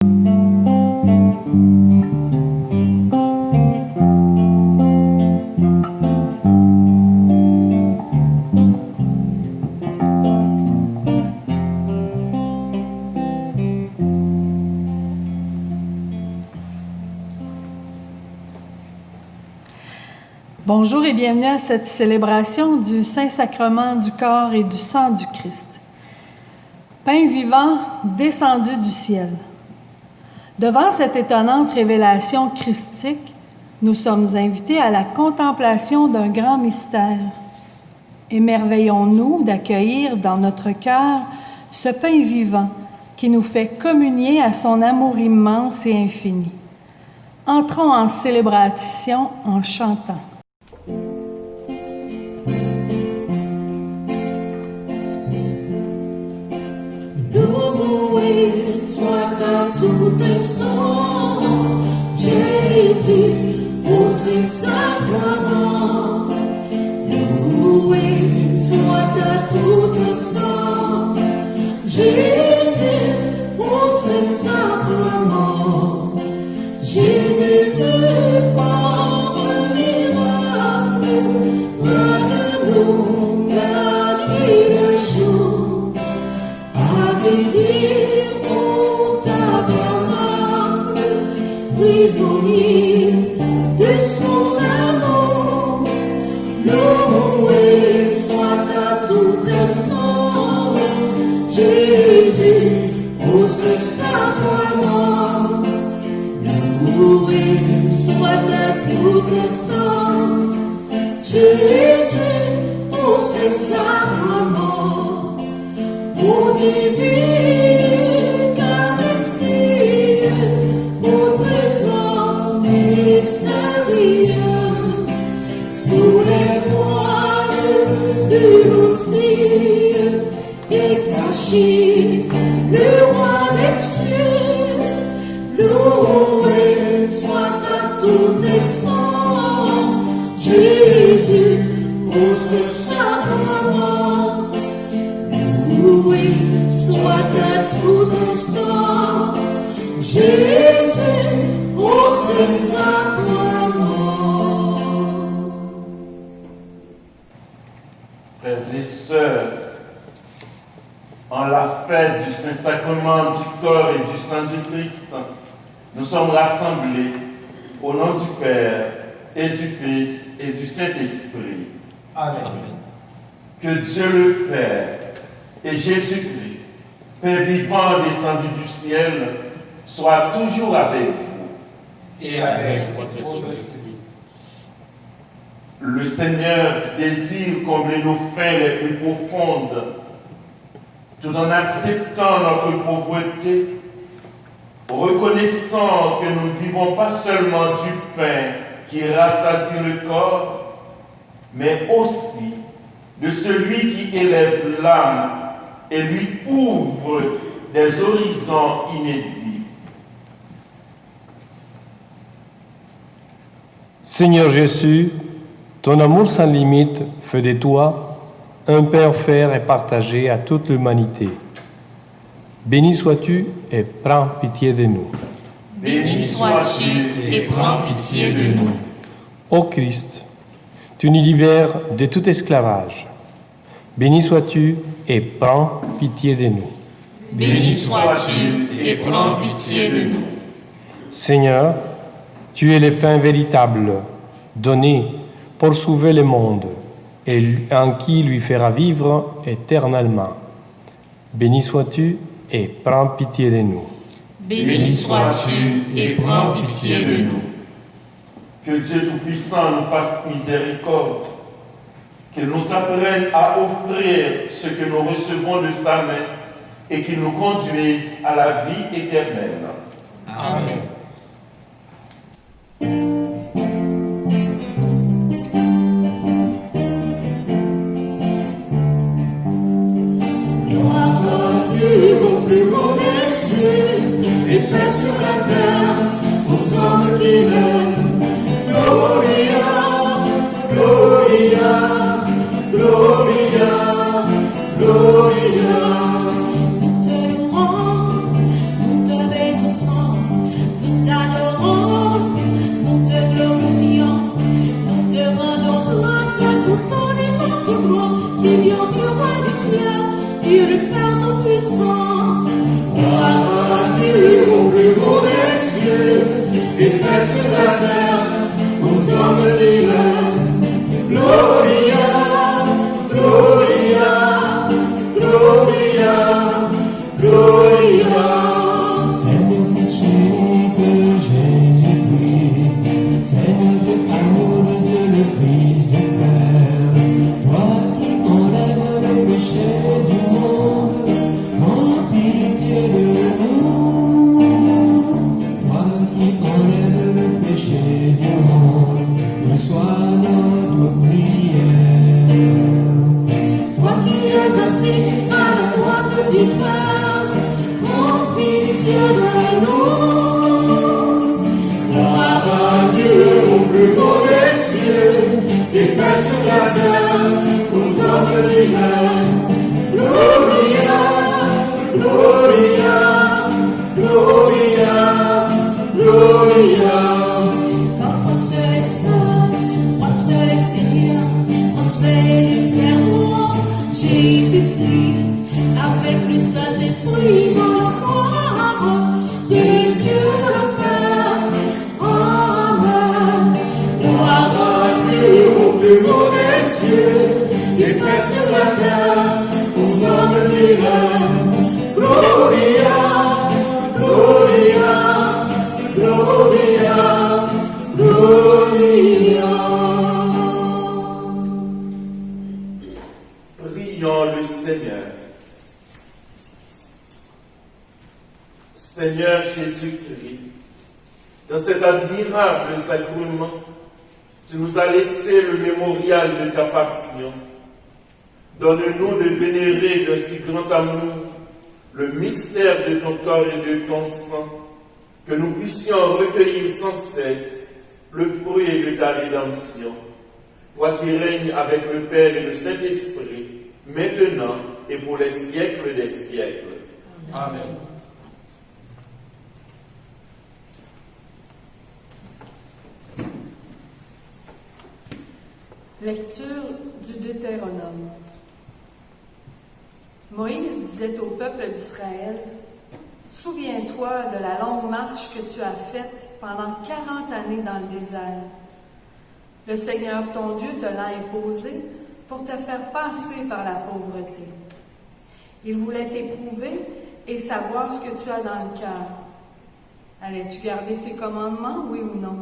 Bonjour et bienvenue à cette célébration du Saint-Sacrement du corps et du sang du Christ. Pain vivant descendu du ciel. Devant cette étonnante révélation christique, nous sommes invités à la contemplation d'un grand mystère. Émerveillons-nous d'accueillir dans notre cœur ce pain vivant qui nous fait communier à son amour immense et infini. Entrons en célébration en chantant. Loué soit à tout instant, Jésus, pour ses sacrements. Loué soit à tout instant, Jésus, pour ses sacrements. Jésus veut par un miracle, près de nous, la nuit le jour. Habiter au tabernacle, prisonnier de son amour, loué soit à tout instant, Jésus, pour ce sacrement. Loué soit à tout instant, Jésus, pour ce sacrement. Ô divine Eucharistie, ô trésor mystérieux, sous les voiles de l'hostie est caché le roi des cieux. Loué soit à tout instant, Jésus, pour ce sacrement. Loué soit à tout instant, Jésus, pour ses sacrements. Frères et sœurs, en la fête du Saint-Sacrement du corps et du sang du Christ, nous sommes rassemblés au nom du Père et du Fils et du Saint-Esprit. Amen. Que Dieu le Père et Jésus-Christ, Père vivant descendu du ciel, soit toujours avec vous. Et avec votre esprit. Le Seigneur désire combler nos fins les plus profondes, tout en acceptant notre pauvreté, reconnaissant que nous ne vivons pas seulement du pain qui rassasie le corps, mais aussi de celui qui élève l'âme et lui ouvre des horizons inédits. Seigneur Jésus, ton amour sans limite fait de toi un Père faire et partager à toute l'humanité. Béni sois-tu et prends pitié de nous. Béni sois-tu et prends pitié de nous. Ô Christ, tu nous libères de tout esclavage. Béni sois-tu et prends pitié de nous. Béni sois-tu et prends pitié de nous. Seigneur, tu es le pain véritable, donné pour sauver le monde, et en qui lui fera vivre éternellement. Béni sois-tu et prends pitié de nous. Béni sois-tu et prends pitié de nous. Que Dieu Tout-Puissant nous fasse miséricorde, qu'il nous apprenne à offrir ce que nous recevons de sa main et qu'il nous conduise à la vie éternelle. Amen. Gloire à Dieu au plus haut des cieux, et paix sur la terre, ensemble qui l'aime. Gloria, Gloria, Gloria, Gloria. Nous te louons, nous te bénissons. Quand toi seul est saint, toi seul est Seigneur, toi seul est l'éternel, Jésus-Christ, avec le Saint-Esprit dans la gloire de Dieu le Père. Amen. Gloire à Dieu au plus haut des cieux, et paix sur la terre aux hommes qui l'aiment. Gloria, Gloria, Gloria, Gloria. Prions le Seigneur. Seigneur Jésus-Christ, dans cet admirable sacrement, tu nous as laissé le mémorial de ta passion. Donne-nous de vénérer d'un si grand amour le mystère de ton corps et de ton sang, que nous puissions recueillir sans cesse le fruit de ta rédemption. Toi qui règnes avec le Père et le Saint-Esprit, maintenant et pour les siècles des siècles. Amen. Lecture du Deutéronome. Moïse disait au peuple d'Israël, « Souviens-toi de la longue marche que tu as faite pendant 40 années dans le désert. Le Seigneur ton Dieu te l'a imposé pour te faire passer par la pauvreté. Il voulait t'éprouver et savoir ce que tu as dans le cœur. Allais-tu garder ses commandements, oui ou non?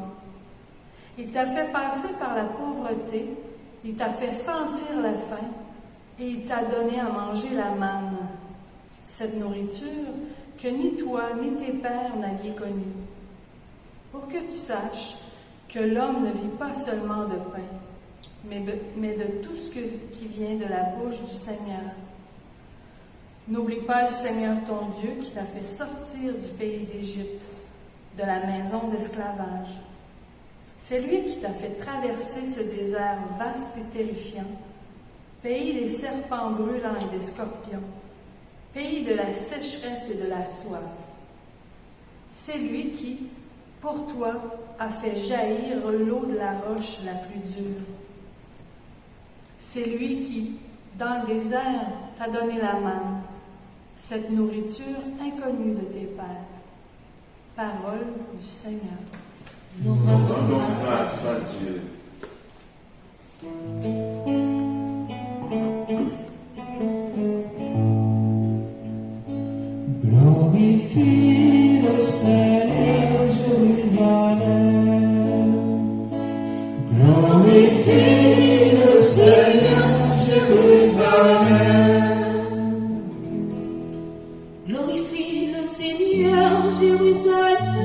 Il t'a fait passer par la pauvreté, il t'a fait sentir la faim, et il t'a donné à manger la manne, cette nourriture que ni toi ni tes pères n'aviez connue, pour que tu saches que l'homme ne vit pas seulement de pain, mais de tout ce qui vient de la bouche du Seigneur. N'oublie pas le Seigneur ton Dieu qui t'a fait sortir du pays d'Égypte, de la maison d'esclavage. C'est lui qui t'a fait traverser ce désert vaste et terrifiant, pays des serpents brûlants et des scorpions, pays de la sécheresse et de la soif. C'est lui qui, pour toi, a fait jaillir l'eau de la roche la plus dure. C'est lui qui, dans le désert, t'a donné la manne, cette nourriture inconnue de tes pères. Parole du Seigneur. Nous rendons grâce à Dieu. Glorifie le Seigneur Jérusalem. Glorifie le Seigneur Jérusalem. Glorifie le Seigneur Jérusalem.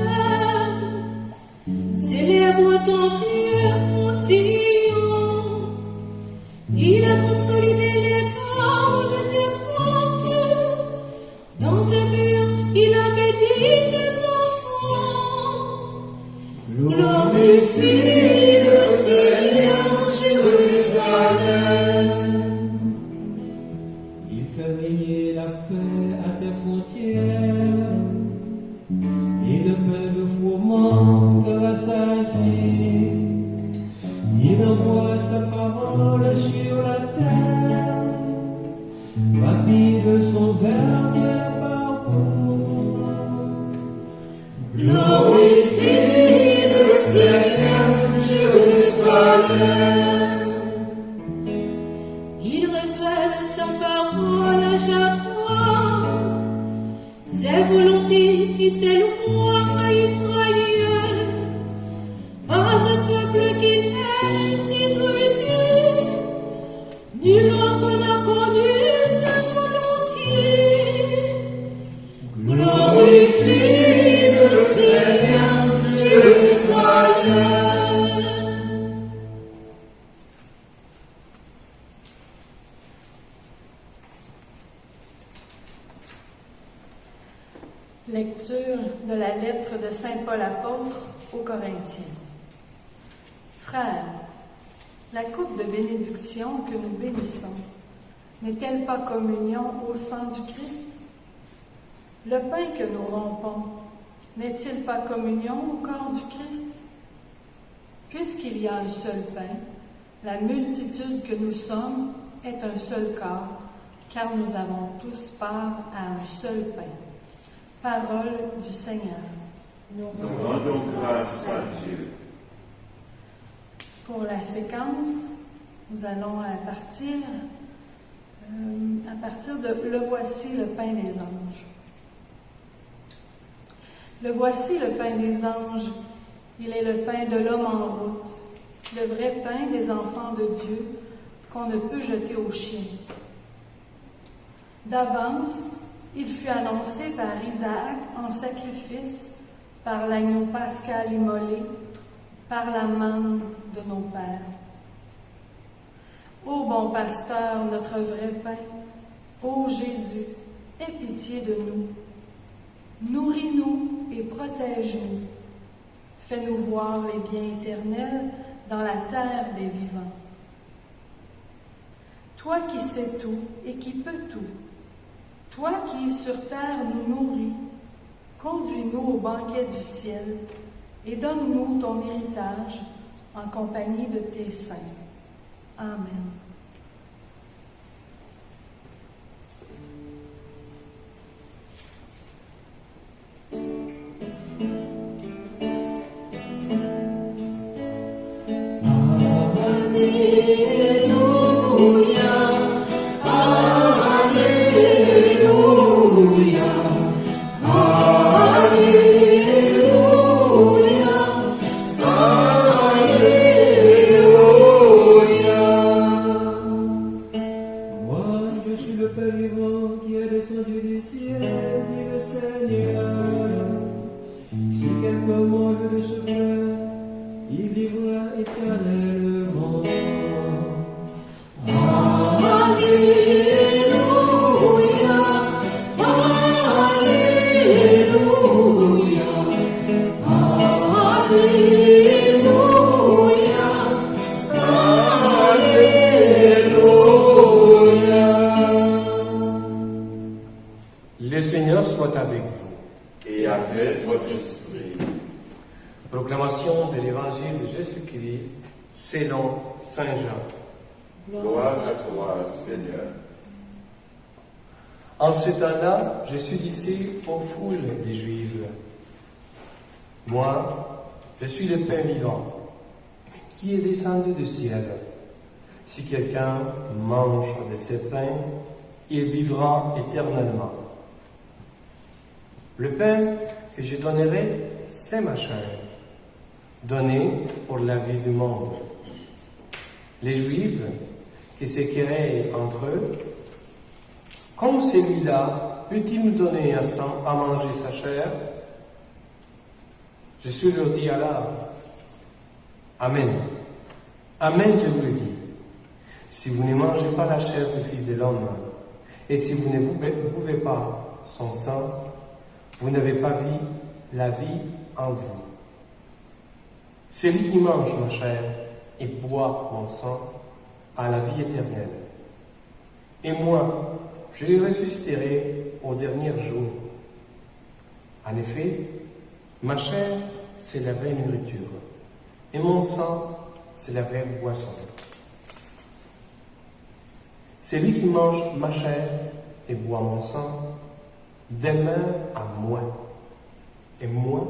Célèbre ton Dieu au Sion. Il a consolidé les corps de tes portes. Dans tes murs, il a béni tes enfants. Glorifie le Seigneur Jérusalem. Il fait régner la paix à tes frontières. Et de paix de fourments te rassasier. Il envoie sa parole sur la terre. Rapide son verbe la parole. Glorifie le Seigneur Jérusalem. Il révèle sa parole à Jacob, ses volontés et ses lois à Israël. Pas un peuple qui n'est si traité, nul autre n'a connu sa volonté. Glorifie le Seigneur Jérusalem. Lecture de la lettre de Saint Paul apôtre aux Corinthiens. Frères, la coupe de bénédiction que nous bénissons n'est-elle pas communion au sang du Christ? Le pain que nous rompons N'est-il pas communion au corps du Christ? Puisqu'il y a un seul pain, la multitude que nous sommes est un seul corps, car nous avons tous part à un seul pain. Parole du Seigneur. Nous rendons grâce à Dieu. Pour la séquence, nous allons partir de « Le voici le pain des anges ». Le voici le pain des anges, il est le pain de l'homme en route, le vrai pain des enfants de Dieu qu'on ne peut jeter aux chiens. D'avance, il fut annoncé par Isaac en sacrifice, par l'agneau pascal immolé, par la manne de nos pères. Ô bon pasteur, notre vrai pain, ô Jésus, aie pitié de nous. Nourris-nous et protège-nous. Fais-nous voir les biens éternels dans la terre des vivants. Toi qui sais tout et qui peux tout, toi qui sur terre nous nourris, conduis-nous au banquet du ciel et donne-nous ton héritage en compagnie de tes saints. Amen. Le Seigneur soit avec vous. Et avec votre esprit. Proclamation de l'Évangile de Jésus-Christ selon Saint Jean. Gloire à toi, Seigneur. En ce temps-là, Jésus disait aux foules des Juifs, « Moi, je suis le pain vivant, qui est descendu du ciel. Si quelqu'un mange de ce pain, il vivra éternellement. Le pain que je donnerai, c'est ma chair, donnée pour la vie du monde. » Les Juifs qui se querellent entre eux, « Comme celui-là peut-il nous donner à manger sa chair ?» Jésus leur dit alors, « Amen, Amen, je vous le dis. Si vous ne mangez pas la chair du Fils de l'homme, et si vous ne buvez pas son sang, vous n'avez pas vu la vie en vous. Celui qui mange ma chair et boit mon sang a la vie éternelle. Et moi, je les ressusciterai au dernier jour. En effet, ma chair, c'est la vraie nourriture, et mon sang, c'est la vraie boisson. Celui qui mange ma chair et boit mon sang demeure à moi, et moi,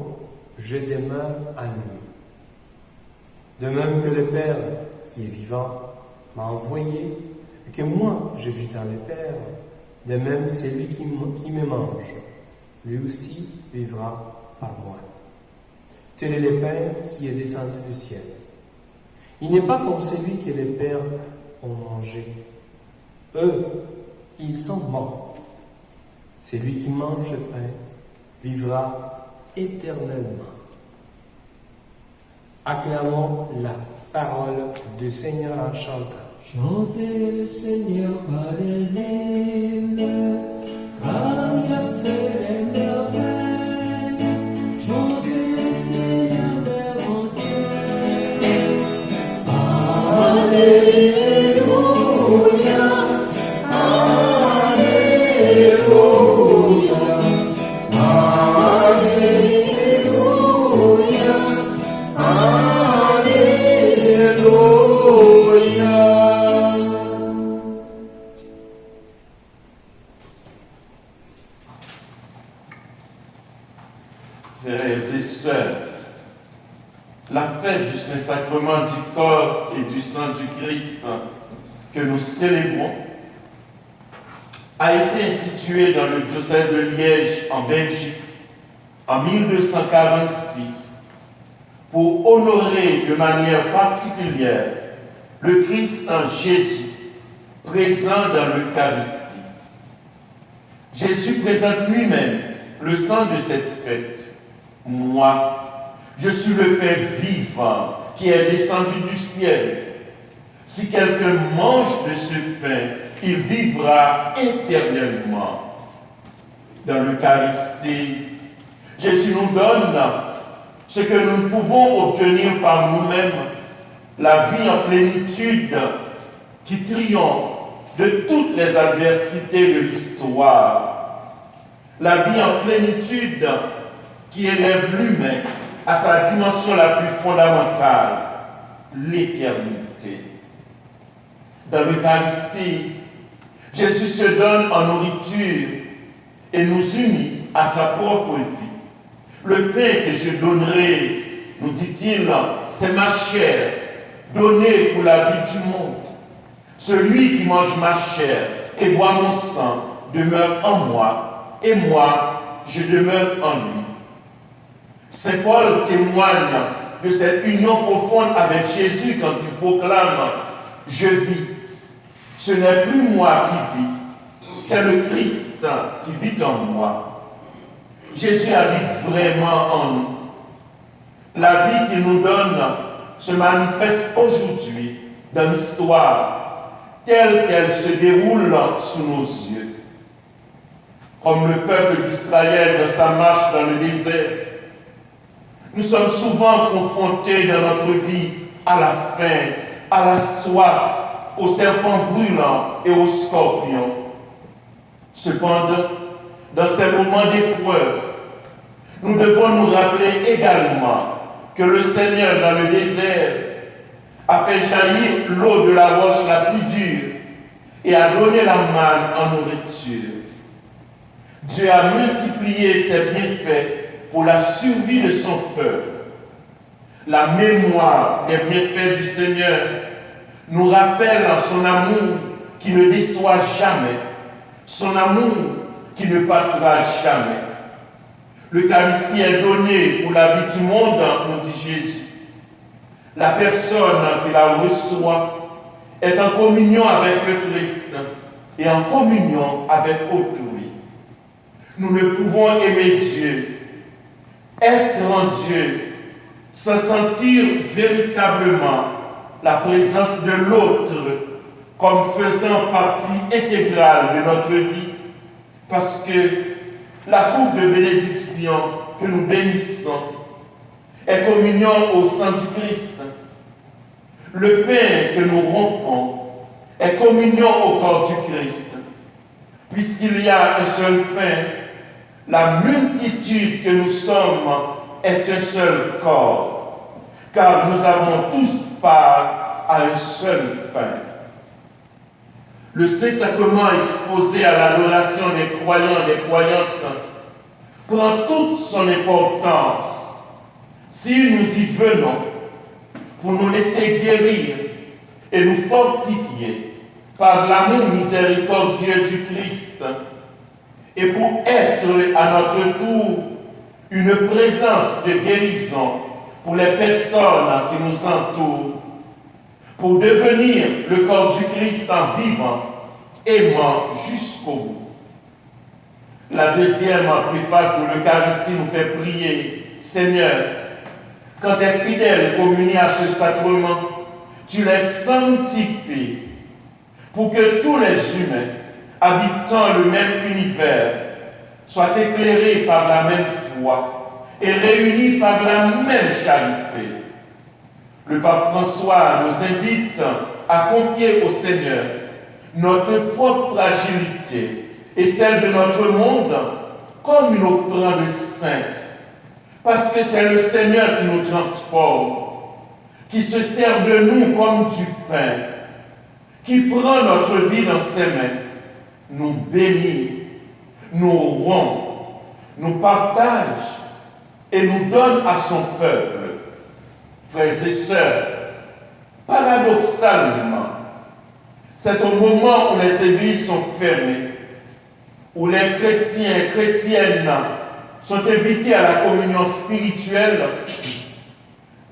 je demeure à lui. De même que le Père, qui est vivant, m'a envoyé, et que moi, je vis dans le Père, de même celui qui me mange, lui aussi vivra par moi. Tel est le pain qui est descendu du ciel. Il n'est pas comme celui que les pères ont mangé. Eux, ils sont morts. Celui qui mange le pain vivra éternellement. Acclamons la parole du Seigneur en chantant. Chantez le Seigneur par les îles, car il a fait les merveilles. Chantez le Seigneur des entiers. Alléluia, Alléluia, Alléluia. frères et sœurs, la fête du Saint-Sacrement du corps et du sang du Christ que nous célébrons a été instituée dans le diocèse de Liège en Belgique en 1246 pour honorer de manière particulière le Christ en Jésus présent dans l'Eucharistie. Jésus présente lui-même le sang de cette fête. Moi, je suis le pain vivant qui est descendu du ciel. Si quelqu'un mange de ce pain, il vivra éternellement. Dans l'Eucharistie, Jésus nous donne ce que nous ne pouvons obtenir par nous-mêmes, la vie en plénitude qui triomphe de toutes les adversités de l'histoire, la vie en plénitude qui élève l'humain à sa dimension la plus fondamentale, l'éternité. Dans l'Eucharistie, Jésus se donne en nourriture et nous unit à sa propre vie. Le pain que je donnerai, nous dit-il, c'est ma chair, donnée pour la vie du monde. Celui qui mange ma chair et boit mon sang demeure en moi, et moi, je demeure en lui. Saint Paul témoigne de cette union profonde avec Jésus quand il proclame « Je vis ». Ce n'est plus moi qui vis, c'est le Christ qui vit en moi. Jésus habite vraiment en nous. La vie qu'il nous donne se manifeste aujourd'hui dans l'histoire telle qu'elle se déroule sous nos yeux. Comme le peuple d'Israël dans sa marche dans le désert, nous sommes souvent confrontés dans notre vie à la faim, à la soif, aux serpents brûlants et aux scorpions. Cependant, dans ces moments d'épreuve, nous devons nous rappeler également que le Seigneur dans le désert a fait jaillir l'eau de la roche la plus dure et a donné la manne en nourriture. Dieu a multiplié ses bienfaits pour la survie de son peuple. La mémoire des bienfaits du Seigneur nous rappelle son amour qui ne déçoit jamais, son amour qui ne passera jamais. L'Eucharistie est donnée pour la vie du monde, nous dit Jésus. La personne qui la reçoit est en communion avec le Christ et en communion avec autrui. Nous ne pouvons aimer Dieu, être en Dieu, sans sentir véritablement la présence de l'autre comme faisant partie intégrale de notre vie, parce que la coupe de bénédiction que nous bénissons est communion au sang du Christ. Le pain que nous rompons est communion au corps du Christ. Puisqu'il y a un seul pain, la multitude que nous sommes est un seul corps, car nous avons tous part à un seul pain. Le Saint-Sacrement exposé à l'adoration des croyants et des croyantes prend toute son importance si nous y venons pour nous laisser guérir et nous fortifier par l'amour miséricordieux du Christ et pour être à notre tour une présence de guérison pour les personnes qui nous entourent, pour devenir le corps du Christ en vivant, aimant jusqu'au bout. La deuxième préface de l'Eucharistie nous fait prier, Seigneur, quand tes fidèles communient à ce sacrement, tu les sanctifies pour que tous les humains, habitant le même univers, soient éclairés par la même foi et réunis par la même charité. Le pape François nous invite à confier au Seigneur notre propre fragilité et celle de notre monde comme une offrande sainte, parce que c'est le Seigneur qui nous transforme, qui se sert de nous comme du pain, qui prend notre vie dans ses mains, nous bénit, nous rompt, nous partage et nous donne à son peuple. Frères et sœurs, paradoxalement, c'est au moment où les églises sont fermées, où les chrétiens et chrétiennes sont invités à la communion spirituelle,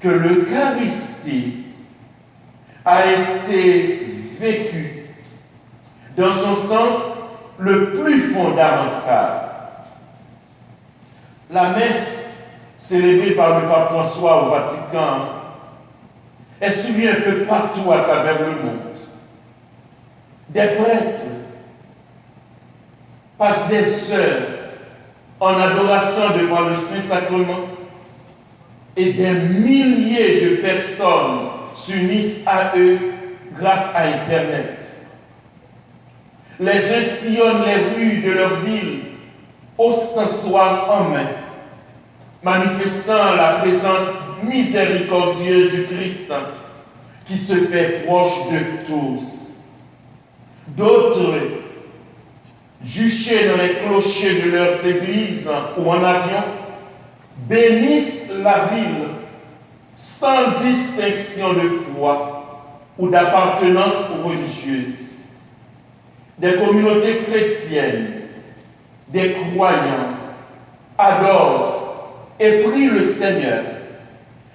que l'Eucharistie a été vécue dans son sens le plus fondamental. La messe, célébrée par le pape François au Vatican, est suivie un peu partout à travers le monde. Des prêtres passent des heures en adoration devant le Saint-Sacrement et des milliers de personnes s'unissent à eux grâce à Internet. Les uns sillonnent les rues de leur ville, ostensoir en main, manifestant la présence miséricordieuse du Christ qui se fait proche de tous. D'autres, juchés dans les clochers de leurs églises ou en avion, bénissent la ville sans distinction de foi ou d'appartenance religieuse. Des communautés chrétiennes, des croyants adorent et prient le Seigneur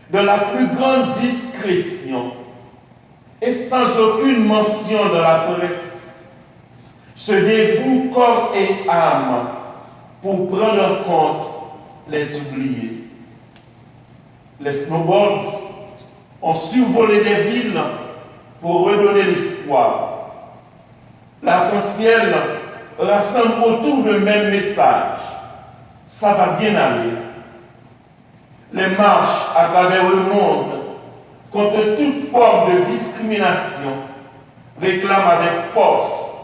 dans la plus grande discrétion et sans aucune mention dans la presse, se dévouent corps et âme pour prendre en compte les oubliés. Les snowboards ont survolé des villes pour redonner l'espoir. L'arc-en-ciel rassemble autour d'un même message. Ça va bien aller. Les marches à travers le monde contre toute forme de discrimination réclament avec force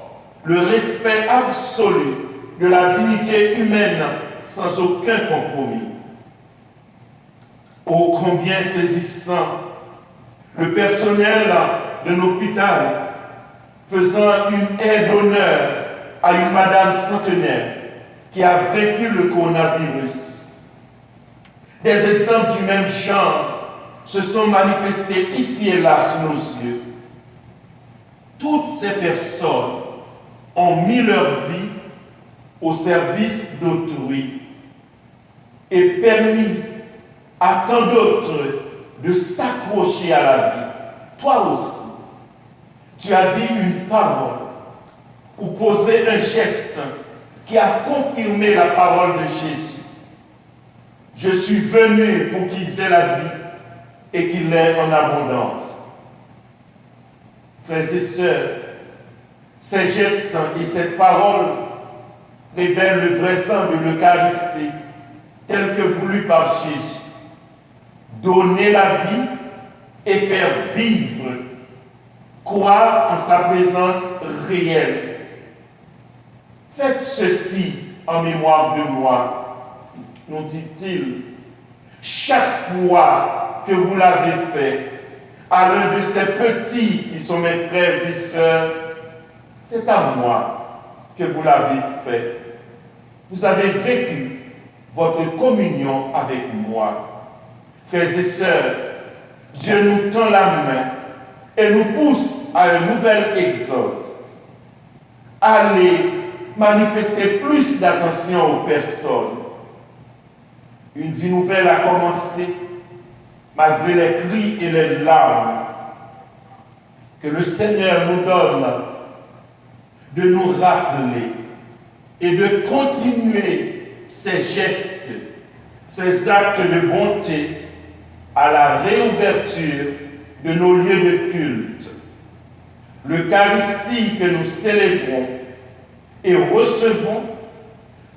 le respect absolu de la dignité humaine sans aucun compromis. Ô combien saisissant le personnel d'un hôpital faisant une aide d'honneur à une madame centenaire qui a vécu le coronavirus. Des exemples du même genre se sont manifestés ici et là sous nos yeux. Toutes ces personnes ont mis leur vie au service d'autrui et permis à tant d'autres de s'accrocher à la vie. Toi aussi, tu as dit une parole ou posé un geste qui a confirmé la parole de Jésus. Je suis venu pour qu'ils aient la vie et qu'ils l'aient en abondance. Frères et sœurs, ces gestes et cette parole révèlent le vrai sens de l'Eucharistie tel que voulu par Jésus. Donner la vie et faire vivre, croire en sa présence réelle. Faites ceci en mémoire de moi, nous dit-il, chaque fois que vous l'avez fait à l'un de ces petits qui sont mes frères et sœurs, c'est à moi que vous l'avez fait. Vous avez vécu votre communion avec moi. Frères et sœurs, Dieu nous tend la main et nous pousse à un nouvel exode. Allez manifester plus d'attention aux personnes. Une vie nouvelle a commencé malgré les cris et les larmes. Que le Seigneur nous donne de nous rappeler et de continuer ces gestes, ces actes de bonté à la réouverture de nos lieux de culte. L'Eucharistie que nous célébrons et recevons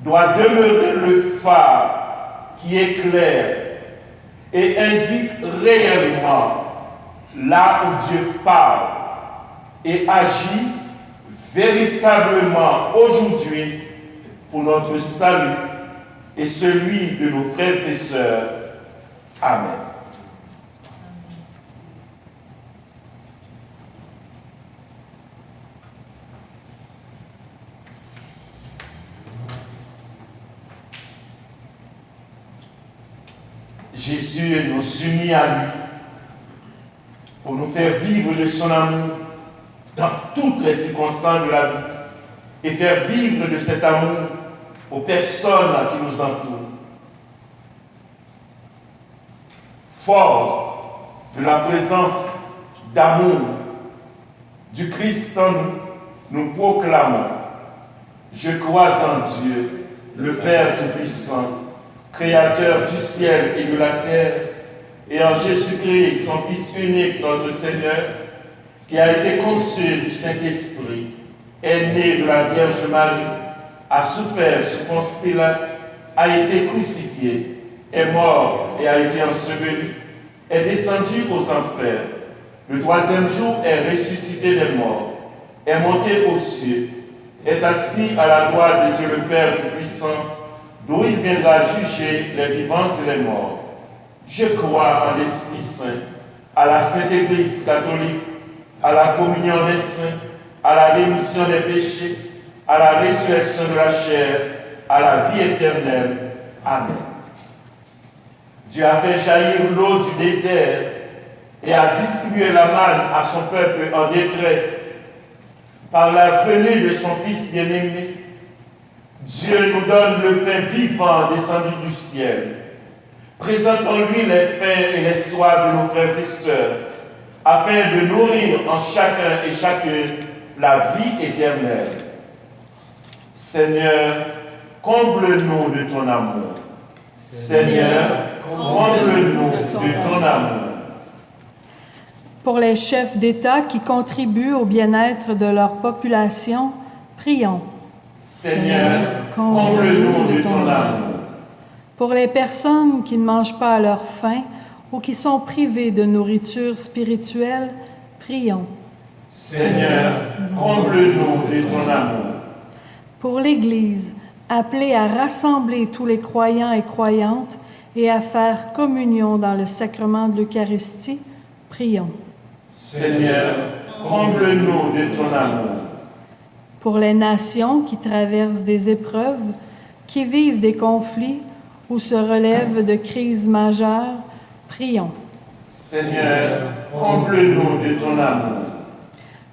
doit demeurer le phare qui éclaire et indique réellement là où Dieu parle et agit véritablement aujourd'hui pour notre salut et celui de nos frères et sœurs. Amen. Jésus nous unit à lui pour nous faire vivre de son amour dans toutes les circonstances de la vie et faire vivre de cet amour aux personnes qui nous entourent. Fort de la présence d'amour du Christ en nous, nous proclamons: je crois en Dieu, le Père Tout-Puissant, Créateur du ciel et de la terre, et en Jésus-Christ, son Fils unique, notre Seigneur, qui a été conçu du Saint-Esprit, est né de la Vierge Marie, a souffert sous Ponce Pilate, a été crucifié, est mort et a été enseveli, est descendu aux enfers, le troisième jour est ressuscité des morts, est monté aux cieux, est assis à la droite de Dieu le Père Tout-Puissant, d'où il viendra juger les vivants et les morts. Je crois en l'Esprit Saint, à la Sainte Église catholique, à la communion des saints, à la rémission des péchés, à la résurrection de la chair, à la vie éternelle. Amen. Dieu a fait jaillir l'eau du désert et a distribué la manne à son peuple en détresse. Par la venue de son Fils bien-aimé, Dieu nous donne le pain vivant descendu du ciel. Présentons-lui les faim et les soifs de nos frères et sœurs, afin de nourrir en chacun et chacune la vie éternelle. Seigneur, comble-nous de ton amour. Seigneur, comble-nous de ton amour. Pour les chefs d'État qui contribuent au bien-être de leur population, prions. Seigneur, comble-nous de ton amour. Pour les personnes qui ne mangent pas à leur faim ou qui sont privées de nourriture spirituelle, prions. Seigneur, comble-nous de ton amour. Pour l'Église, appelée à rassembler tous les croyants et croyantes et à faire communion dans le sacrement de l'Eucharistie, prions. Seigneur, comble-nous de ton amour. Pour les nations qui traversent des épreuves, qui vivent des conflits ou se relèvent de crises majeures, prions. Seigneur, comble-nous de ton amour.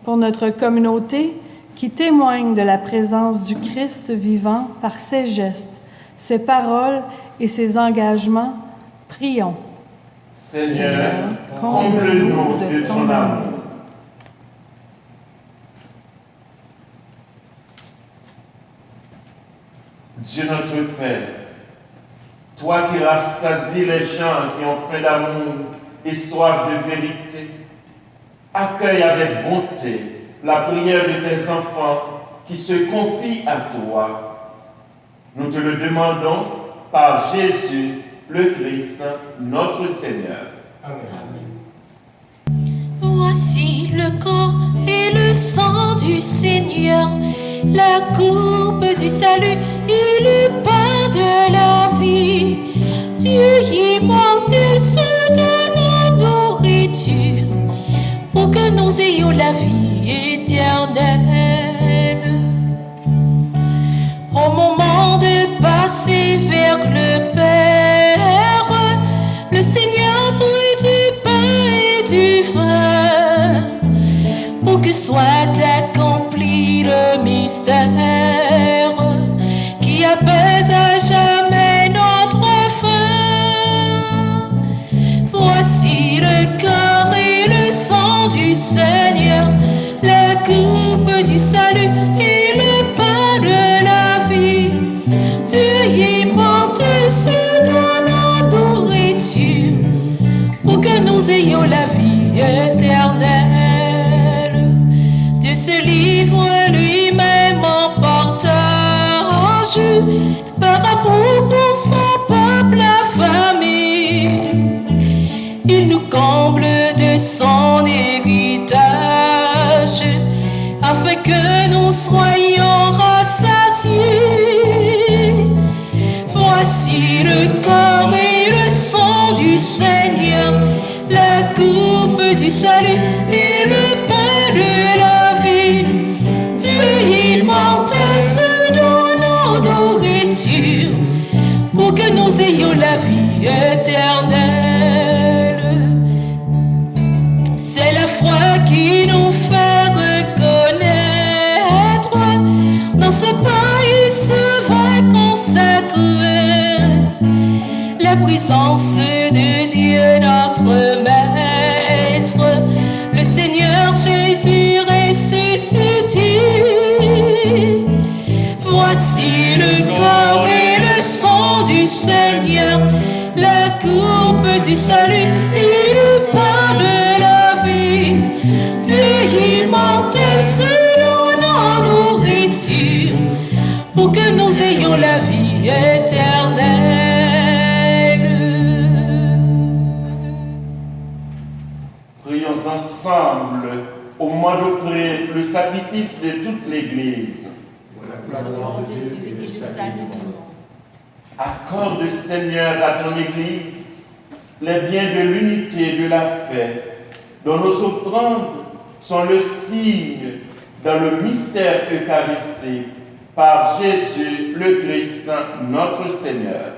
Pour notre communauté qui témoigne de la présence du Christ vivant par ses gestes, ses paroles et ses engagements, prions. Seigneur, comble-nous de ton amour. Dieu notre Père, toi qui rassasies les gens qui ont faim d'amour et soif de vérité, accueille avec bonté la prière de tes enfants qui se confient à toi. Nous te le demandons par Jésus, le Christ, notre Seigneur. Amen. Voici le corps et le sang du Seigneur, la coupe du salut et le pain de la vie. Dieu immortel se donne en nourriture pour que nous ayons la vie éternelle. Au moment de passer vers le Père, le Seigneur prit du pain et du vin pour que soit accompli le mystère qui apaise à jamais notre faim. Voici le corps et le sang du Seigneur, la coupe du salut et le pain de la vie. Dieu immortel se donne en nourriture pour que nous ayons la vie éternelle. Dieu se livre lui-même en partage par amour pour son peuple affamé. Il nous comble de son héritage afin que nous soyons rassasiés. Voici le corps et le sang du Seigneur, la coupe du salut et le pain de la vie. Dieu immortel se donne en nourriture pour que nous ayons la vie éternelle. du salut et le pain de la vie. Dieu immortel selon nos nourritures, pour que nous ayons la vie éternelle. Prions ensemble au moment d'offrir le sacrifice de toute l'Église. Accorde, Seigneur, à ton Église les biens de l'unité et de la paix, dont nos offrandes sont le signe dans le mystère eucharistique par Jésus le Christ, notre Seigneur.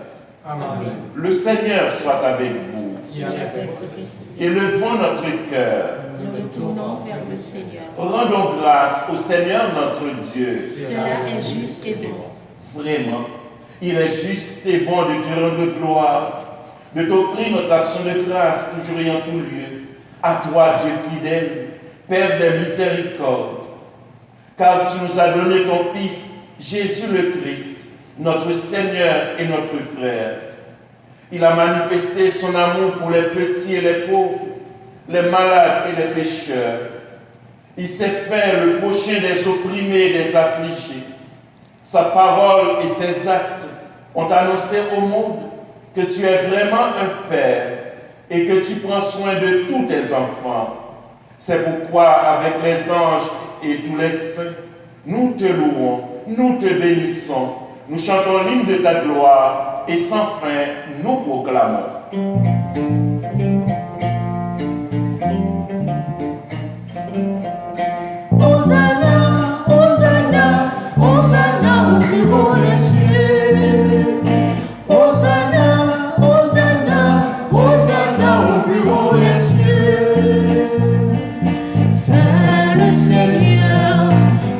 Amen. Le Seigneur soit avec vous. Élevons notre cœur. Nous retournons vers le Seigneur. Rendons grâce au Seigneur notre Dieu. Cela est juste et bon. Vraiment, il est juste et bon de te rendre gloire, de t'offrir notre action de grâce toujours et en tout lieu. À toi, Dieu fidèle, Père des miséricordes, car tu nous as donné ton Fils, Jésus le Christ, notre Seigneur et notre frère. Il a manifesté son amour pour les petits et les pauvres, les malades et les pécheurs. Il s'est fait le prochain des opprimés et des affligés. Sa parole et ses actes ont annoncé au monde que tu es vraiment un Père et que tu prends soin de tous tes enfants. C'est pourquoi, avec les anges et tous les saints, nous te louons, nous te bénissons, nous chantons l'hymne de ta gloire et sans fin nous proclamons. Hosanna, Hosanna, Hosanna au plus haut des cieux. Hosanna, Hosanna, Hosanna au plus haut des cieux. Saint le Seigneur,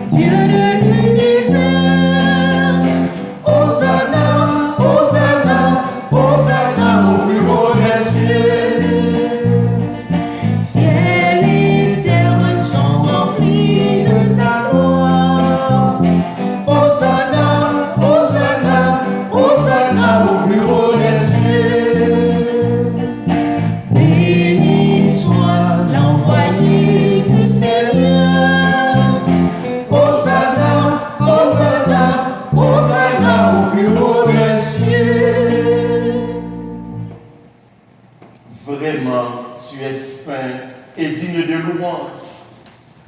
Dieu de l'univers. Hosanna, Hosanna, Hosanna au plus haut des cieux. Ciel et terre sont remplis de ta gloire. Hosanna, Hosanna, Hosanna au plus haut des cieux. Béni soit l'envoyé du Seigneur. Hosanna, Hosanna, Hosanna au plus haut des cieux. Vraiment, tu es saint et digne de louange.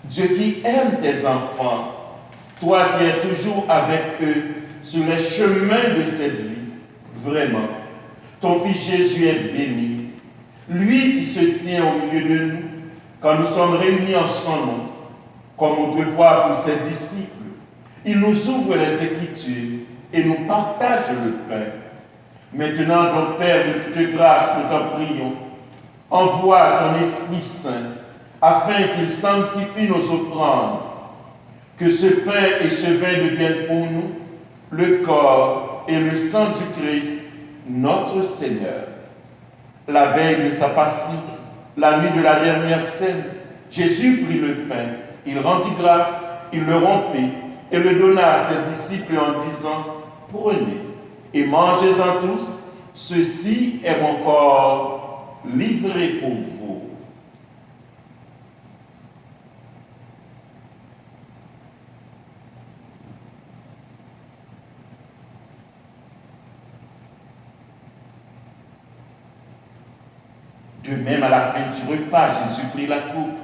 Dieu qui aime tes enfants, toi qui es toujours avec eux sur les chemins de cette vie, vraiment, ton Fils Jésus est béni. Lui qui se tient au milieu de nous quand nous sommes réunis en son nom, comme autrefois pour ses disciples. Il nous ouvre les Écritures et nous partage le pain. Maintenant, donc, Père de toute grâce, nous t'en prions, envoie ton Esprit Saint afin qu'il sanctifie nos offrandes, que ce pain et ce vin deviennent pour nous le corps et le sang du Christ, notre Seigneur. La veille de sa passion, la nuit de la dernière scène, Jésus prit le pain, il rendit grâce, il le rompit et le donna à ses disciples en disant, « Prenez et mangez-en tous, ceci est mon corps livré pour vous. » De même, à la fin du repas, Jésus prit la coupe.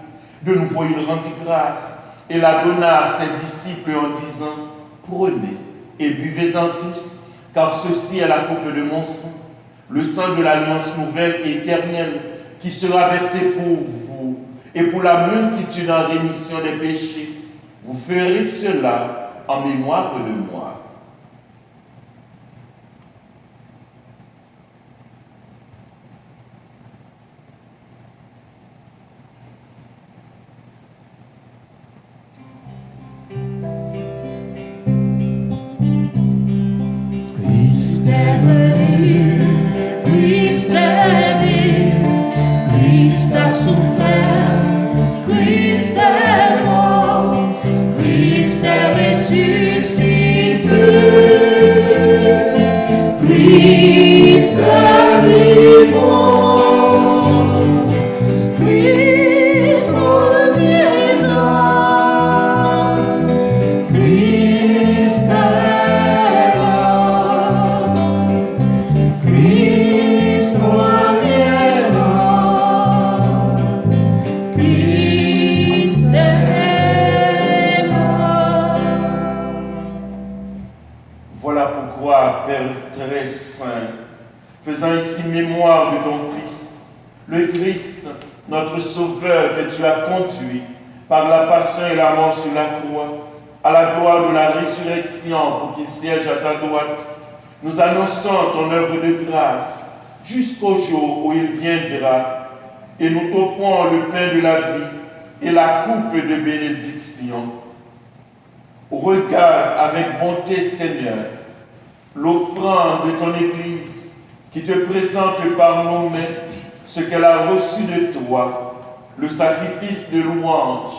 De nouveau, il rendit grâce et la donna à ses disciples en disant, « Prenez et buvez-en tous, car ceci est la coupe de mon sang, le sang de l'alliance nouvelle et éternelle, qui sera versé pour vous et pour la multitude en rémission des péchés. Vous ferez cela en mémoire de moi. » Christ est venu, Christ est né, Christ a souffert, Christ est mort, Christ est ressuscité. le Christ, notre Sauveur que tu as conduit par la passion et la mort sur la croix, à la gloire de la résurrection pour qu'il siège à ta droite, nous annonçons ton œuvre de grâce jusqu'au jour où il viendra et nous t'offrons le pain de la vie et la coupe de bénédiction. Regarde avec bonté, Seigneur, l'offrande de ton Église qui te présente par nos mains ce qu'elle a reçu de toi, le sacrifice de louange,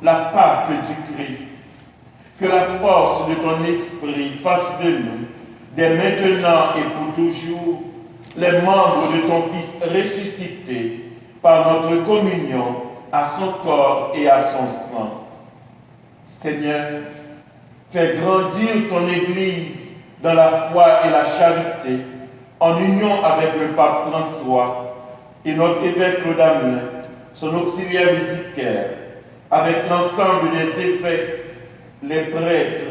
la Pâque du Christ. Que la force de ton esprit fasse de nous, dès maintenant et pour toujours, les membres de ton Fils ressuscité par notre communion à son corps et à son sang. Seigneur, fais grandir ton Église dans la foi et la charité, en union avec le pape François et notre évêque Claude Amelin, son auxiliaire vicaire, avec l'ensemble des évêques, les prêtres,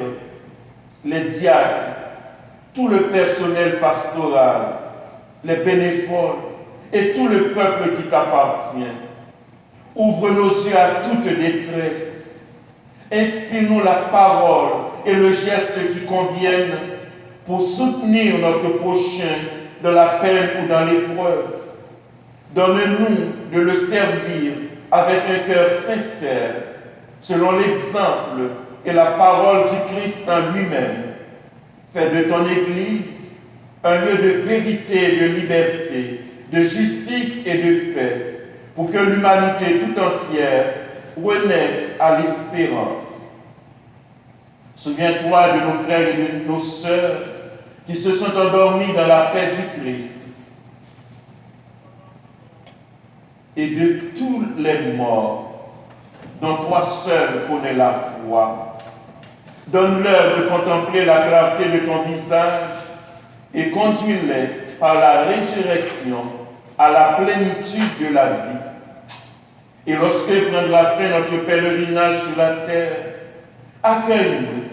les diacres, tout le personnel pastoral, les bénévoles et tout le peuple qui t'appartient. Ouvre nos yeux à toute détresse. Inspire-nous la parole et le geste qui conviennent pour soutenir notre prochain dans la peine ou dans l'épreuve. Donne-nous de le servir avec un cœur sincère, selon l'exemple et la parole du Christ en lui-même. Fais de ton Église un lieu de vérité, de liberté, de justice et de paix, pour que l'humanité tout entière renaisse à l'espérance. Souviens-toi de nos frères et de nos sœurs qui se sont endormis dans la paix du Christ et de tous les morts dont toi seul connais la foi. Donne-leur de contempler la clarté de ton visage et conduis-les par la résurrection à la plénitude de la vie. Et lorsque prendra fin notre pèlerinage sur la terre, accueille-nous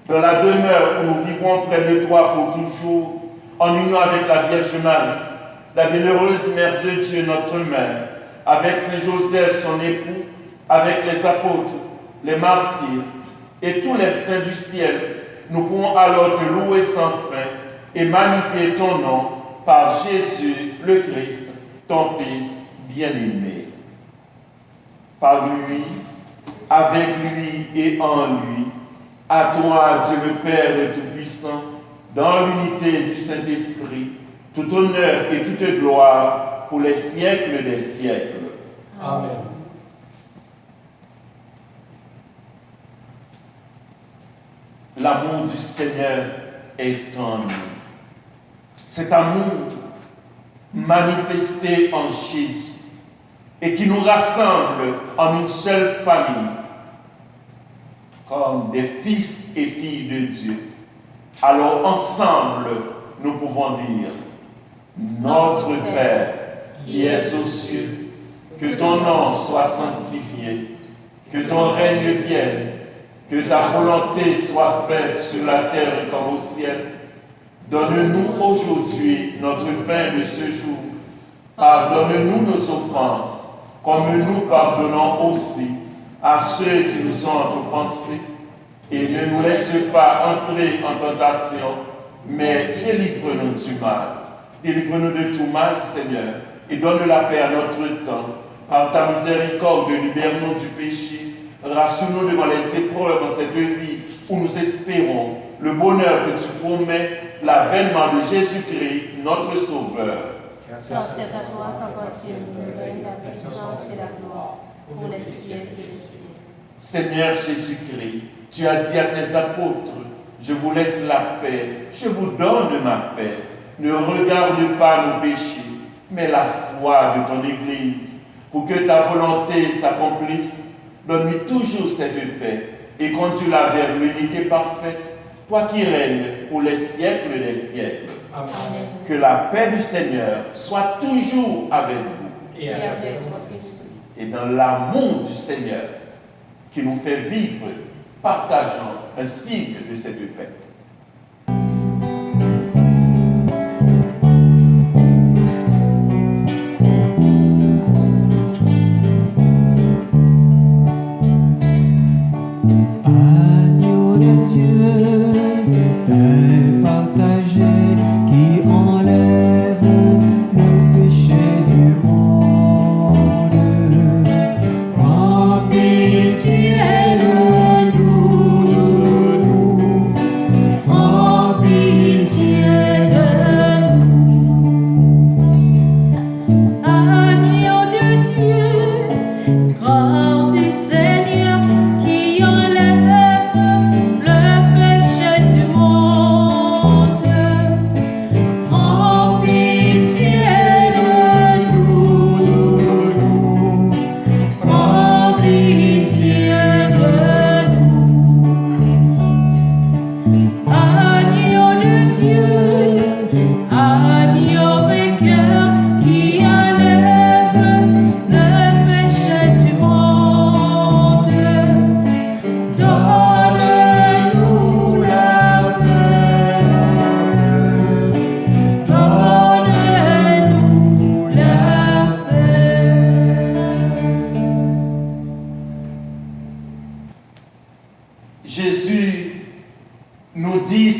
dans la demeure où nous vivrons près de toi pour toujours, en union avec la Vierge Marie, la bienheureuse Mère de Dieu, notre Mère, avec Saint Joseph, son époux, avec les apôtres, les martyrs et tous les saints du ciel. Nous pourrons alors te louer sans fin et magnifier ton nom par Jésus le Christ, ton Fils bien-aimé. Par lui, avec lui et en lui, à toi, Dieu le Père Tout-Puissant, dans l'unité du Saint-Esprit, tout honneur et toute gloire pour les siècles des siècles. Amen. L'amour du Seigneur est en nous. Cet amour manifesté en Jésus et qui nous rassemble en une seule famille, comme des fils et filles de Dieu. Alors ensemble, nous pouvons dire: Notre Père qui es aux cieux, que ton nom soit sanctifié, que ton règne vienne, que ta volonté soit faite sur la terre comme au ciel. Donne-nous aujourd'hui notre pain de ce jour. Pardonne-nous nos offenses, comme nous pardonnons aussi à ceux qui nous ont offensés. Et ne nous laisse pas entrer en tentation, mais délivre-nous du mal. Délivre-nous de tout mal, Seigneur, et donne la paix à notre temps. Par ta miséricorde, libère-nous du péché. Rassure-nous devant les épreuves en cette vie où nous espérons le bonheur que tu promets, l'avènement de Jésus-Christ, notre Sauveur. Car c'est à toi qu'appartient le règne, la puissance et la gloire pour les siècles des siècles. Seigneur Jésus-Christ, tu as dit à tes apôtres: je vous laisse la paix, je vous donne ma paix. Ne regarde pas nos péchés, mais la foi de ton Église, pour que ta volonté s'accomplisse. Donne-lui toujours cette paix et conduis-la vers l'unité parfaite, toi qui règnes pour les siècles des siècles. Amen. Que la paix du Seigneur soit toujours avec vous. Et avec votre Esprit. Et dans l'amour du Seigneur qui nous fait vivre, partageant un signe de cette paix.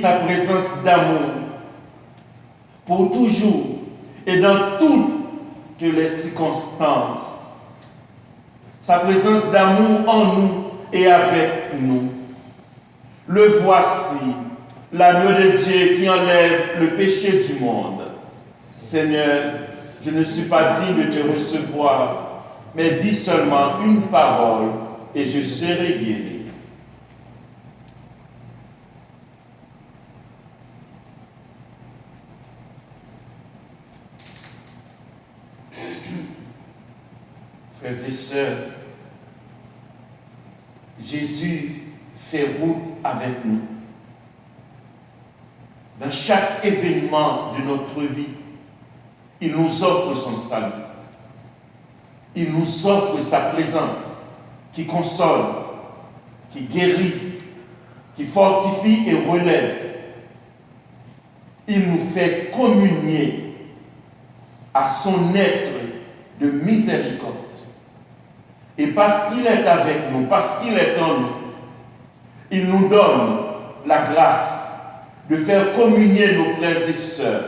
sa présence d'amour pour toujours et dans toutes les circonstances. Sa présence d'amour en nous et avec nous. Le voici, l'agneau de Dieu qui enlève le péché du monde. Seigneur, je ne suis pas digne de te recevoir, mais dis seulement une parole et je serai guéri. Frères et sœurs, Jésus fait route avec nous. Dans chaque événement de notre vie, il nous offre son salut. Il nous offre sa présence qui console, qui guérit, qui fortifie et relève. Il nous fait communier à son être de miséricorde. Et parce qu'il est avec nous, parce qu'il est en nous, il nous donne la grâce de faire communier nos frères et sœurs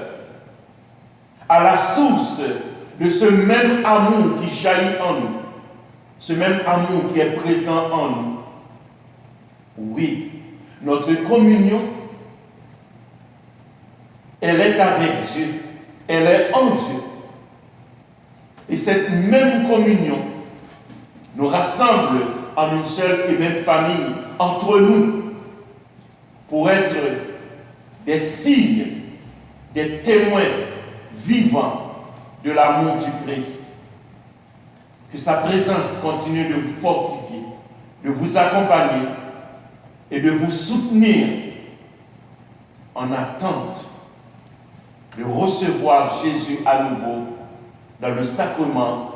à la source de ce même amour qui jaillit en nous, ce même amour qui est présent en nous. Oui, notre communion, elle est avec Dieu, elle est en Dieu. Et cette même communion nous rassemble en une seule et même famille, entre nous, pour être des signes, des témoins vivants de l'amour du Christ. Que sa présence continue de vous fortifier, de vous accompagner et de vous soutenir en attente de recevoir Jésus à nouveau dans le sacrement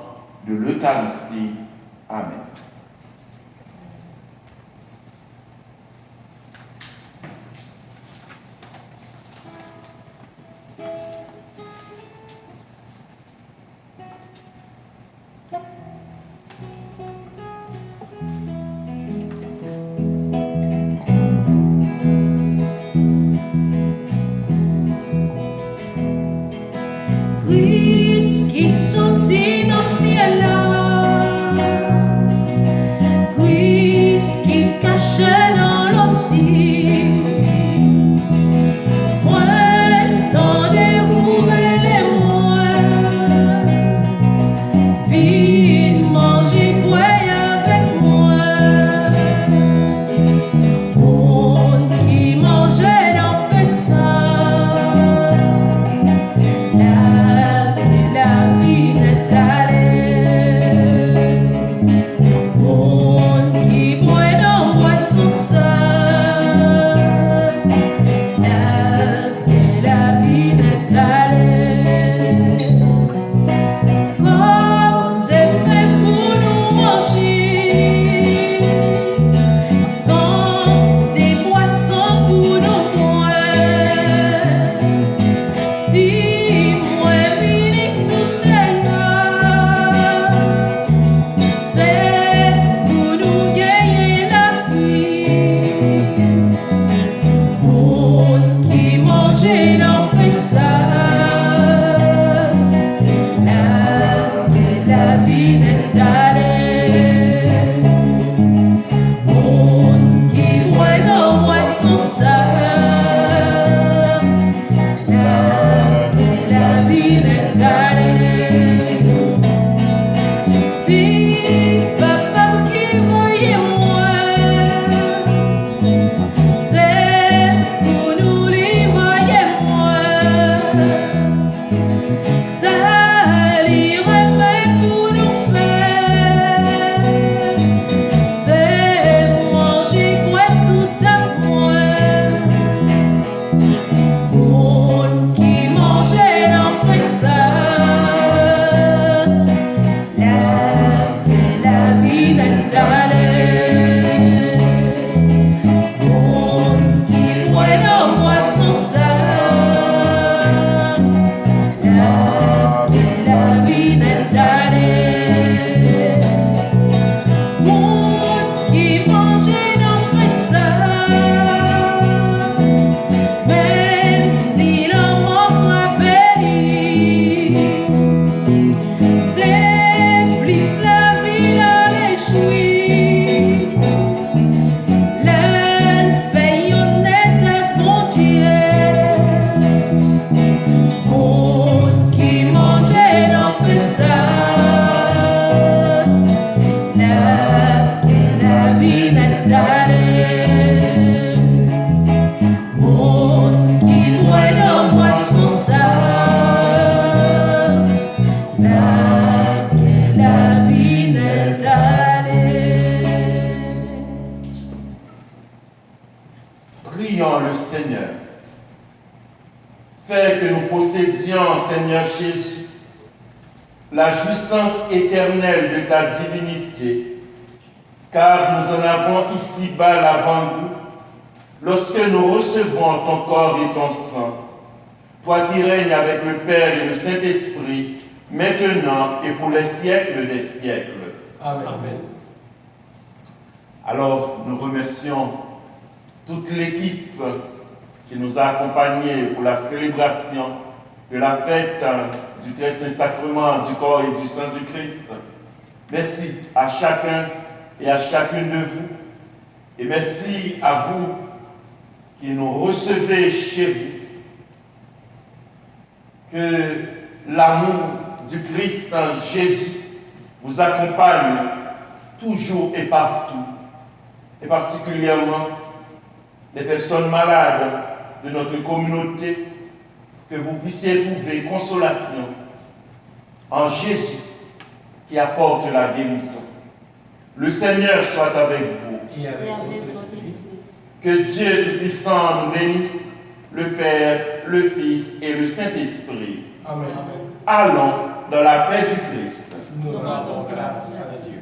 de l'Eucharistie. Amen. Christ qui sortit dans le ciel là, le Seigneur. Fais que nous possédions, Seigneur Jésus, la jouissance éternelle de ta divinité, car nous en avons ici-bas l'avant-goût, lorsque nous recevons ton corps et ton sang, toi qui règnes avec le Père et le Saint-Esprit, maintenant et pour les siècles des siècles. Amen. Alors, nous remercions toute l'équipe qui nous a accompagnés pour la célébration de la fête du très saint sacrement du corps et du sang du Christ. Merci à chacun et à chacune de vous. Et merci à vous qui nous recevez chez vous. Que l'amour du Christ en Jésus vous accompagne toujours et partout, et particulièrement les personnes malades de notre communauté, que vous puissiez trouver consolation en Jésus qui apporte la guérison. Le Seigneur soit avec vous. Et Et avec avec votre votre esprit. esprit. Que Dieu Tout-Puissant nous bénisse, le Père, le Fils et le Saint-Esprit. Amen. Allons dans la paix du Christ. Nous rendons grâce à Dieu.